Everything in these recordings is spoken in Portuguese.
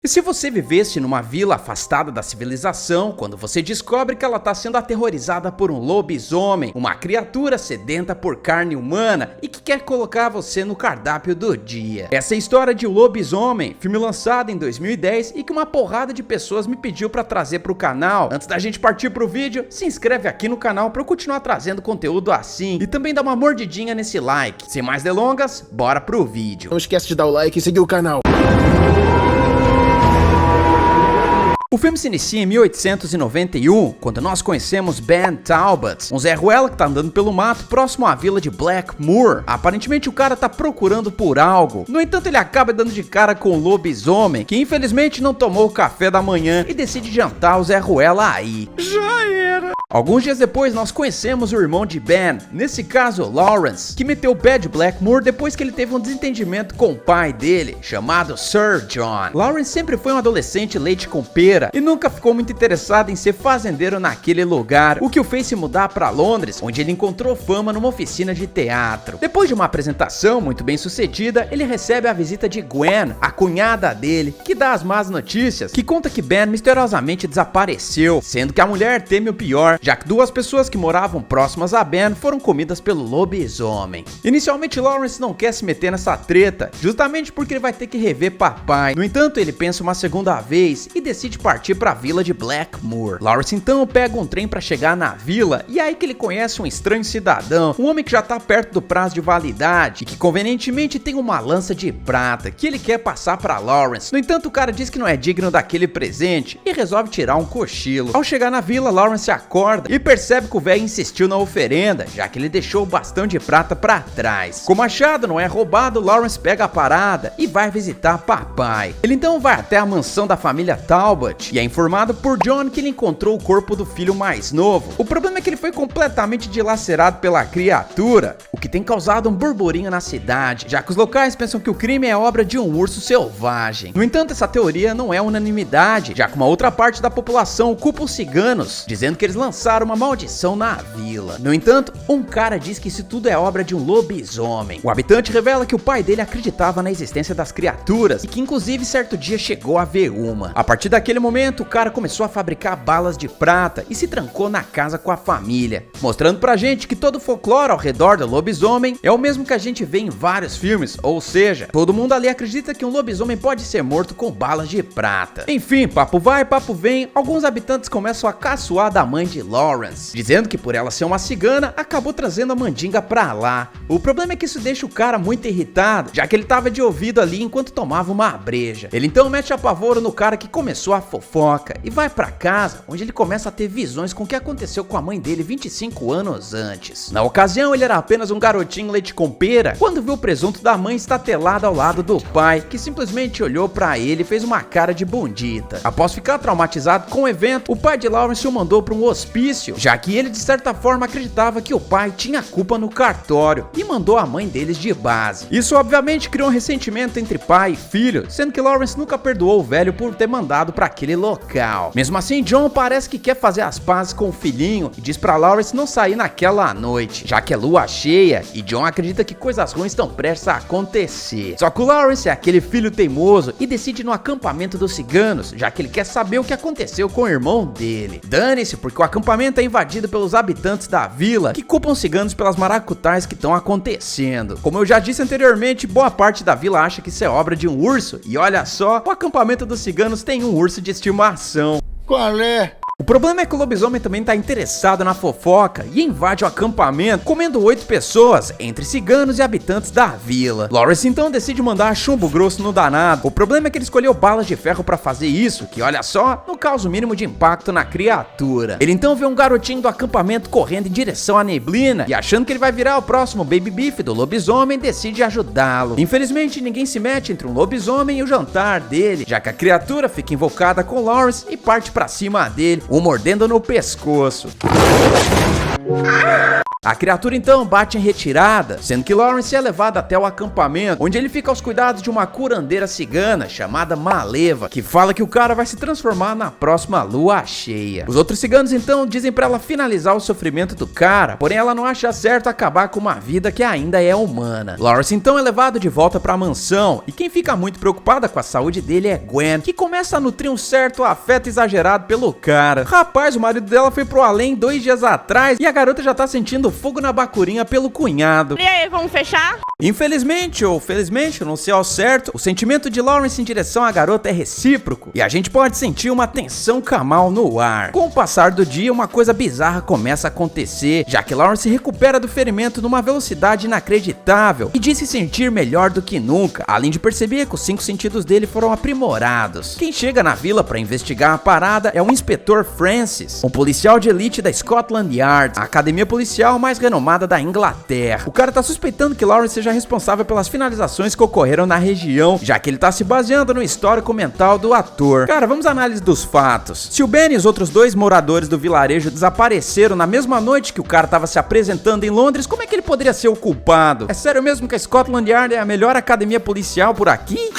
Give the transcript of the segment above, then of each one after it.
E se você vivesse numa vila afastada da civilização, quando você descobre que ela está sendo aterrorizada por um lobisomem, uma criatura sedenta por carne humana e que quer colocar você no cardápio do dia? Essa é a história de O Lobisomem, filme lançado em 2010 e que uma porrada de pessoas me pediu para trazer para o canal. Antes da gente partir pro vídeo, se inscreve aqui no canal para eu continuar trazendo conteúdo assim e também dá uma mordidinha nesse like. Sem mais delongas, bora pro vídeo. Não esquece de dar o like e seguir o canal. O filme se inicia em 1891, quando nós conhecemos Ben Talbot, um Zé Ruela que tá andando pelo mato próximo à vila de Blackmoor. Aparentemente o cara tá procurando por algo. No entanto, ele acaba dando de cara com o lobisomem, que infelizmente não tomou o café da manhã e decide jantar o Zé Ruela aí. Já era! Alguns dias depois, nós conhecemos o irmão de Ben, nesse caso, Lawrence, que meteu o pé de Blackmoor depois que ele teve um desentendimento com o pai dele, chamado Sir John. Lawrence sempre foi um adolescente leite com pera e nunca ficou muito interessado em ser fazendeiro naquele lugar, o que o fez se mudar para Londres, onde ele encontrou fama numa oficina de teatro. Depois de uma apresentação muito bem sucedida, ele recebe a visita de Gwen, a cunhada dele, que dá as más notícias, que conta que Ben misteriosamente desapareceu, sendo que a mulher teme o pior, já que duas pessoas que moravam próximas a Ben foram comidas pelo lobisomem. Inicialmente, Lawrence não quer se meter nessa treta, justamente porque ele vai ter que rever papai. No entanto, ele pensa uma segunda vez e decide partir para a vila de Blackmoor. Lawrence então pega um trem para chegar na vila e é aí que ele conhece um estranho cidadão, um homem que já tá perto do prazo de validade e que convenientemente tem uma lança de prata que ele quer passar para Lawrence. No entanto, o cara diz que não é digno daquele presente e resolve tirar um cochilo. Ao chegar na vila, Lawrence acorda e percebe que o velho insistiu na oferenda, já que ele deixou o bastão de prata para trás. Como o machado não é roubado, Lawrence pega a parada e vai visitar papai. Ele então vai até a mansão da família Talbot e é informado por John que ele encontrou o corpo do filho mais novo. O problema é que ele foi completamente dilacerado pela criatura, o que tem causado um burburinho na cidade, já que os locais pensam que o crime é obra de um urso selvagem. No entanto, essa teoria não é unanimidade, já que uma outra parte da população culpa os ciganos, dizendo que eles lançaram uma maldição na vila. No entanto, um cara diz que isso tudo é obra de um lobisomem. O habitante revela que o pai dele acreditava na existência das criaturas e que inclusive certo dia chegou a ver uma. A partir daquele momento, o cara começou a fabricar balas de prata e se trancou na casa com a família, mostrando pra gente que todo o folclore ao redor do lobisomem é o mesmo que a gente vê em vários filmes, ou seja, todo mundo ali acredita que um lobisomem pode ser morto com balas de prata. Enfim, papo vai, papo vem, alguns habitantes começam a caçoar da mãe de Lawrence, dizendo que por ela ser uma cigana, acabou trazendo a mandinga pra lá. O problema é que isso deixa o cara muito irritado, já que ele tava de ouvido ali enquanto tomava uma breja. Ele então mete apavoro no cara que começou a fofoca e vai pra casa, onde ele começa a ter visões com o que aconteceu com a mãe dele 25 anos antes. Na ocasião, ele era apenas um garotinho leite com pera, quando viu o presunto da mãe estatelado ao lado do pai, que simplesmente olhou pra ele e fez uma cara de bundita. Após ficar traumatizado com o evento, o pai de Lawrence o mandou pra um hospício, já que ele de certa forma acreditava que o pai tinha culpa no cartório e mandou a mãe deles de base. Isso obviamente criou um ressentimento entre pai e filho, sendo que Lawrence nunca perdoou o velho por ter mandado para aquele local. Mesmo assim, John parece que quer fazer as pazes com o filhinho e diz para Lawrence não sair naquela noite, já que é lua cheia e John acredita que coisas ruins estão prestes a acontecer. Só que o Lawrence é aquele filho teimoso e decide ir no acampamento dos ciganos, já que ele quer saber o que aconteceu com o irmão dele. Dane-se, porque o acampamento é invadido pelos habitantes da vila, que culpam os ciganos pelas maracutais que estão acontecendo. Como eu já disse anteriormente, boa parte da vila acha que isso é obra de um urso, e olha só, o acampamento dos ciganos tem um urso de estimação. Qual é? O problema é que o lobisomem também tá interessado na fofoca e invade o acampamento, comendo 8 pessoas, entre ciganos e habitantes da vila. Lawrence então decide mandar chumbo grosso no danado. O problema é que ele escolheu balas de ferro pra fazer isso, que olha só, não causa o mínimo de impacto na criatura. Ele então vê um garotinho do acampamento correndo em direção à neblina e achando que ele vai virar o próximo baby beef do lobisomem, decide ajudá-lo. Infelizmente, ninguém se mete entre um lobisomem e o jantar dele, já que a criatura fica invocada com Lawrence e parte pra cima dele, o mordendo no pescoço. A criatura então bate em retirada, sendo que Lawrence é levado até o acampamento, onde ele fica aos cuidados de uma curandeira cigana chamada Maleva, que fala que o cara vai se transformar na próxima lua cheia. Os outros ciganos então dizem pra ela finalizar o sofrimento do cara, porém ela não acha certo acabar com uma vida que ainda é humana. Lawrence então é levado de volta pra mansão, e quem fica muito preocupada com a saúde dele é Gwen, que começa a nutrir um certo afeto exagerado pelo cara. Rapaz, o marido dela foi pro além 2 dias atrás, e a garota já tá sentindo fogo na bacurinha pelo cunhado. E aí, vamos fechar? Infelizmente ou felizmente, eu não sei ao certo, o sentimento de Lawrence em direção à garota é recíproco, e a gente pode sentir uma tensão camal no ar. Com o passar do dia, uma coisa bizarra começa a acontecer, já que Lawrence se recupera do ferimento numa velocidade inacreditável e diz se sentir melhor do que nunca, além de perceber que os 5 sentidos dele foram aprimorados. Quem chega na vila para investigar a parada é o inspetor Francis, um policial de elite da Scotland Yard, a academia policial mais renomada da Inglaterra. O cara tá suspeitando que Lawrence seja responsável pelas finalizações que ocorreram na região, já que ele tá se baseando no histórico mental do ator. Cara, vamos à análise dos fatos. Se o Ben e os outros 2 moradores do vilarejo desapareceram na mesma noite que o cara tava se apresentando em Londres, como é que ele poderia ser o culpado? É sério mesmo que a Scotland Yard é a melhor academia policial por aqui?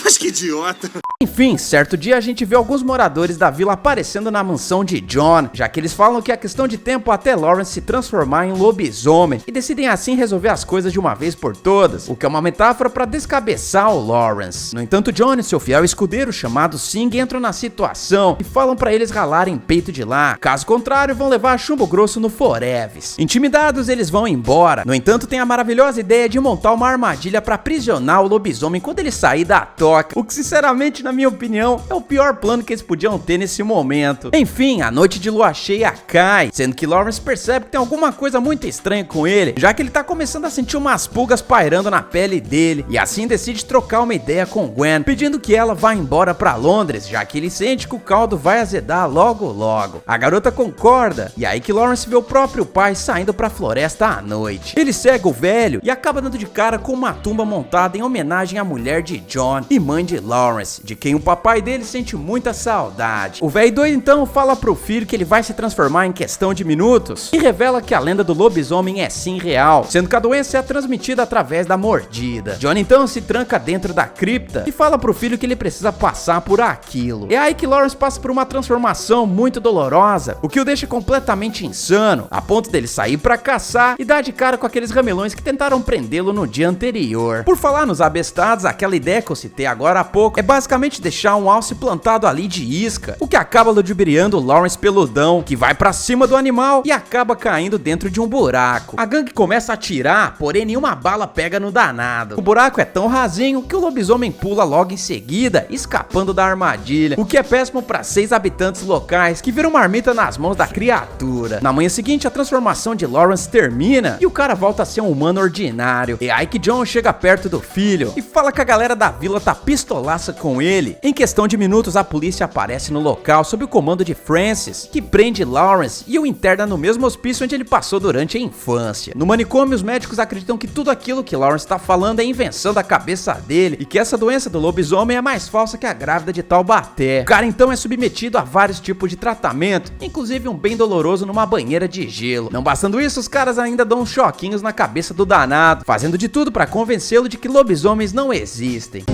Mas que idiota. Enfim, certo dia a gente vê alguns moradores da vila aparecendo na mansão de John, já que eles falam que é questão de tempo até Lawrence se transformar em lobisomem, e decidem assim resolver as coisas de uma vez por todas, o que é uma metáfora para descabeçar o Lawrence. No entanto, John e seu fiel escudeiro chamado Singh entram na situação e falam para eles ralarem peito de lá, caso contrário vão levar chumbo grosso no Foreves. Intimidados, eles vão embora. No entanto, tem a maravilhosa ideia de montar uma armadilha para aprisionar o lobisomem quando ele sair da toca, o que sinceramente, na minha opinião, é o pior plano que eles podiam ter nesse momento. Enfim, a noite de lua cheia cai, sendo que Lawrence percebe que tem alguma coisa muito estranha com ele, já que ele tá começando a sentir umas pulgas pairando na pele dele, e assim decide trocar uma ideia com Gwen, pedindo que ela vá embora pra Londres, já que ele sente que o caldo vai azedar logo logo. A garota concorda, e aí que Lawrence vê o próprio pai saindo pra floresta à noite. Ele segue o velho e acaba dando de cara com uma tumba montada em homenagem à mulher de John e mãe de Lawrence, de quem o papai dele sente muita saudade. O velho doido então fala pro filho que ele vai se transformar em questão de minutos e revela que a lenda do lobisomem é sim real, sendo que a doença é transmitida através da mordida. John então se tranca dentro da cripta e fala pro filho que ele precisa passar por aquilo. É aí que Lawrence passa por uma transformação muito dolorosa, o que o deixa completamente insano, a ponto dele sair pra caçar e dar de cara com aqueles ramelões que tentaram prendê-lo no dia anterior. Por falar nos abestados, aquela ideia que eu citei agora há pouco é basicamente deixar um alce plantado ali de isca, o que acaba ludibriando o Lawrence peludão, que vai pra cima do animal e acaba caindo dentro de um buraco. A gangue começa a atirar, porém nenhuma bala pega no danado. O buraco é tão rasinho que o lobisomem pula logo em seguida, escapando da armadilha, o que é péssimo para 6 habitantes locais que viram marmita nas mãos da criatura. Na manhã seguinte, a transformação de Lawrence termina e o cara volta a ser um humano ordinário. É aí que John chega perto do filho e fala que a galera da vila tá pistolaça com ele. Em questão de minutos, a polícia aparece no local sob o comando de Francis, que prende Lawrence e o interna no mesmo hospício onde ele passou durante a infância. No manicômio, os médicos acreditam que tudo aquilo que Lawrence tá falando é invenção da cabeça dele e que essa doença do lobisomem é mais falsa que a grávida de Taubaté. O cara então é submetido a vários tipos de tratamento, inclusive um bem doloroso numa banheira de gelo. Não bastando isso, os caras ainda dão uns choquinhos na cabeça do danado, fazendo de tudo para convencê-lo de que lobisomens não existem.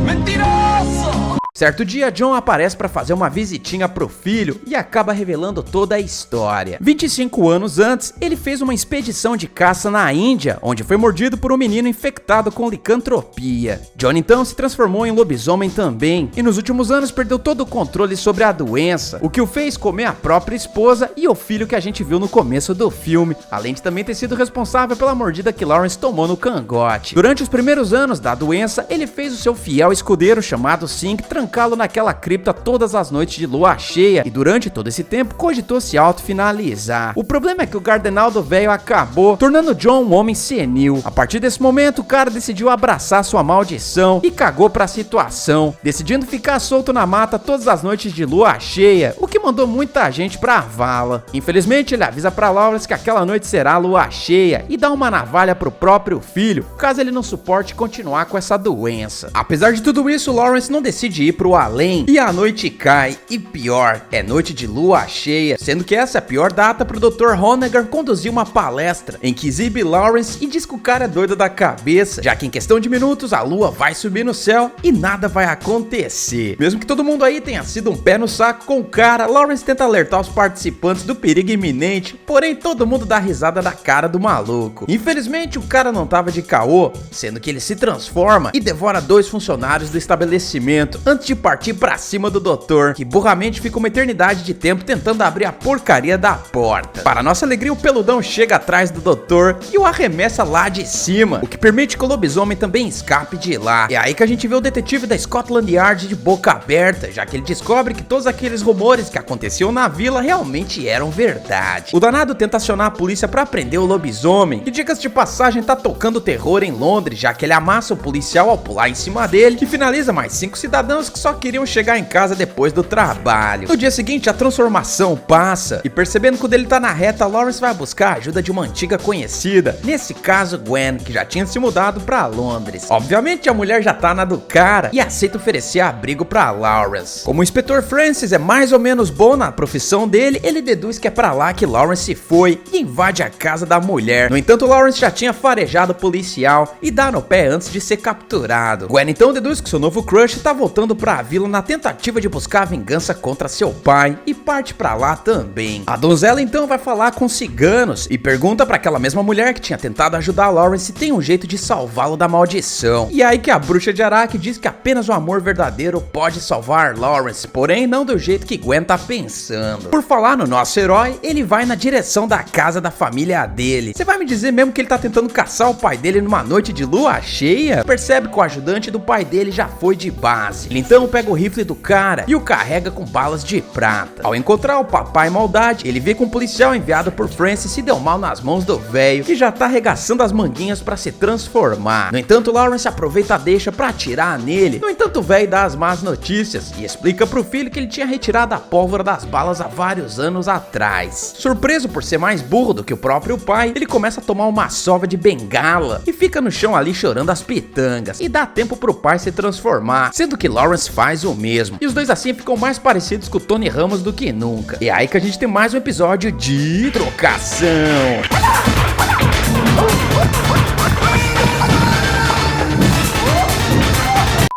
Mentiroso! Certo dia, John aparece para fazer uma visitinha pro filho e acaba revelando toda a história. 25 anos antes, ele fez uma expedição de caça na Índia, onde foi mordido por um menino infectado com licantropia. John então se transformou em lobisomem também, e nos últimos anos perdeu todo o controle sobre a doença, o que o fez comer a própria esposa e o filho que a gente viu no começo do filme, além de também ter sido responsável pela mordida que Lawrence tomou no cangote. Durante os primeiros anos da doença, ele fez o seu fiel escudeiro chamado Singh trancá-lo naquela cripta todas as noites de lua cheia, e durante todo esse tempo cogitou se auto-finalizar. O problema é que o cardenal do velho acabou tornando John um homem senil. A partir desse momento, o cara decidiu abraçar sua maldição e cagou pra situação, decidindo ficar solto na mata todas as noites de lua cheia, o que mandou muita gente pra vala. Infelizmente, ele avisa pra Lawrence que aquela noite será lua cheia e dá uma navalha pro próprio filho, caso ele não suporte continuar com essa doença. Apesar de tudo isso, Lawrence não decide ir pro além e a noite cai, e pior, é noite de lua cheia, sendo que essa é a pior data pro Dr. Honegger conduzir uma palestra em que exibe Lawrence e diz que o cara é doido da cabeça, já que em questão de minutos a lua vai subir no céu e nada vai acontecer. Mesmo que todo mundo aí tenha sido um pé no saco com o cara, Lawrence tenta alertar os participantes do perigo iminente, porém todo mundo dá risada da cara do maluco. Infelizmente o cara não tava de caô, sendo que ele se transforma e devora 2 funcionários do estabelecimento antes de partir pra cima do doutor, que burramente fica uma eternidade de tempo tentando abrir a porcaria da porta. Para nossa alegria, o peludão chega atrás do doutor e o arremessa lá de cima, o que permite que o lobisomem também escape de lá. É aí que a gente vê o detetive da Scotland Yard de boca aberta, já que ele descobre que todos aqueles rumores que aconteciam na vila realmente eram verdade. O danado tenta acionar a polícia pra prender o lobisomem, que, dicas de passagem, tá tocando terror em Londres, já que ele amassa o policial ao pular em cima dele e finaliza mais 5 cidadãos que só queriam chegar em casa depois do trabalho. No dia seguinte, a transformação passa e, percebendo que o dele tá na reta, Lawrence vai buscar a ajuda de uma antiga conhecida, nesse caso Gwen, que já tinha se mudado pra Londres. Obviamente a mulher já tá na do cara e aceita oferecer abrigo pra Lawrence. Como o inspetor Francis é mais ou menos bom na profissão dele, ele deduz que é pra lá que Lawrence foi e invade a casa da mulher. No entanto, Lawrence já tinha farejado o policial e dá no pé antes de ser capturado. Gwen então deduz que seu novo crush tá voltando pra vila na tentativa de buscar vingança contra seu pai e parte pra lá também. A donzela então vai falar com ciganos e pergunta pra aquela mesma mulher que tinha tentado ajudar Lawrence se tem um jeito de salvá-lo da maldição. E é aí que a bruxa de Araque diz que apenas o amor verdadeiro pode salvar Lawrence, porém não do jeito que Gwen tá pensando. Por falar no nosso herói, ele vai na direção da casa da família dele. Você vai me dizer mesmo que ele tá tentando caçar o pai dele numa noite de lua cheia? Percebe que o ajudante do pai dele já foi de base. Ele então pega o rifle do cara e o carrega com balas de prata. Ao encontrar o papai maldade, ele vê que um policial enviado por Francis se deu mal nas mãos do velho, que já tá arregaçando as manguinhas pra se transformar. No entanto, Lawrence aproveita a deixa pra atirar nele. No entanto, o velho dá as más notícias e explica pro filho que ele tinha retirado a pólvora das balas há vários anos atrás. Surpreso por ser mais burro do que o próprio pai, ele começa a tomar uma sova de bengala e fica no chão ali chorando as pitangas, e dá tempo pro pai se transformar, sendo que Lawrence faz o mesmo. E os dois assim ficam mais parecidos com o Tony Ramos do que nunca. E é aí que a gente tem mais um episódio de trocação.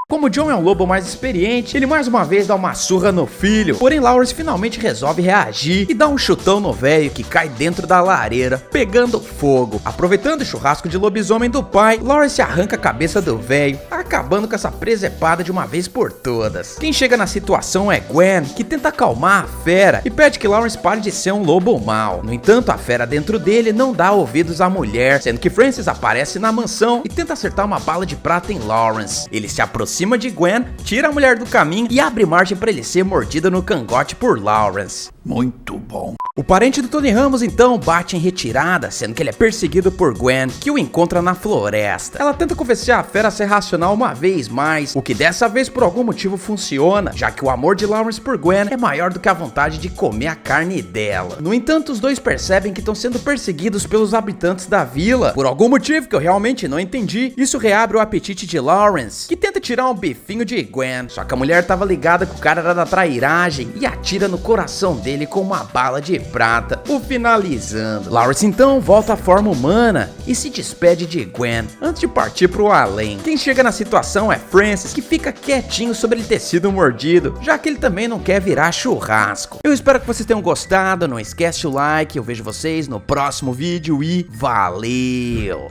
Como John é um lobo mais experiente, ele mais uma vez dá uma surra no filho, porém Lawrence finalmente resolve reagir e dá um chutão no velho que cai dentro da lareira, pegando fogo. Aproveitando o churrasco de lobisomem do pai, Lawrence arranca a cabeça do velho, acabando com essa presepada de uma vez por todas. Quem chega na situação é Gwen, que tenta acalmar a fera e pede que Lawrence pare de ser um lobo mau. No entanto, a fera dentro dele não dá ouvidos à mulher, sendo que Francis aparece na mansão e tenta acertar uma bala de prata em Lawrence. Ele se aproxima de Gwen, tira a mulher do caminho e abre margem para ele ser mordido no cangote por Lawrence. Muito bom. O parente do Tony Ramos então bate em retirada, sendo que ele é perseguido por Gwen, que o encontra na floresta. Ela tenta convencer a fera a ser racional uma vez mais, o que dessa vez por algum motivo funciona, já que o amor de Lawrence por Gwen é maior do que a vontade de comer a carne dela. No entanto, os dois percebem que estão sendo perseguidos pelos habitantes da vila, por algum motivo que eu realmente não entendi. Isso reabre o apetite de Lawrence, que tenta tirar um bifinho de Gwen, só que a mulher tava ligada que o cara era da trairagem e atira no coração dele com uma bala de prata, o finalizando. Lawrence então volta à forma humana e se despede de Gwen antes de partir pro além. Quem chega na situação é Francis, que fica quietinho sobre ele ter sido mordido, já que ele também não quer virar churrasco. Eu espero que vocês tenham gostado, não esquece o like, eu vejo vocês no próximo vídeo e valeu!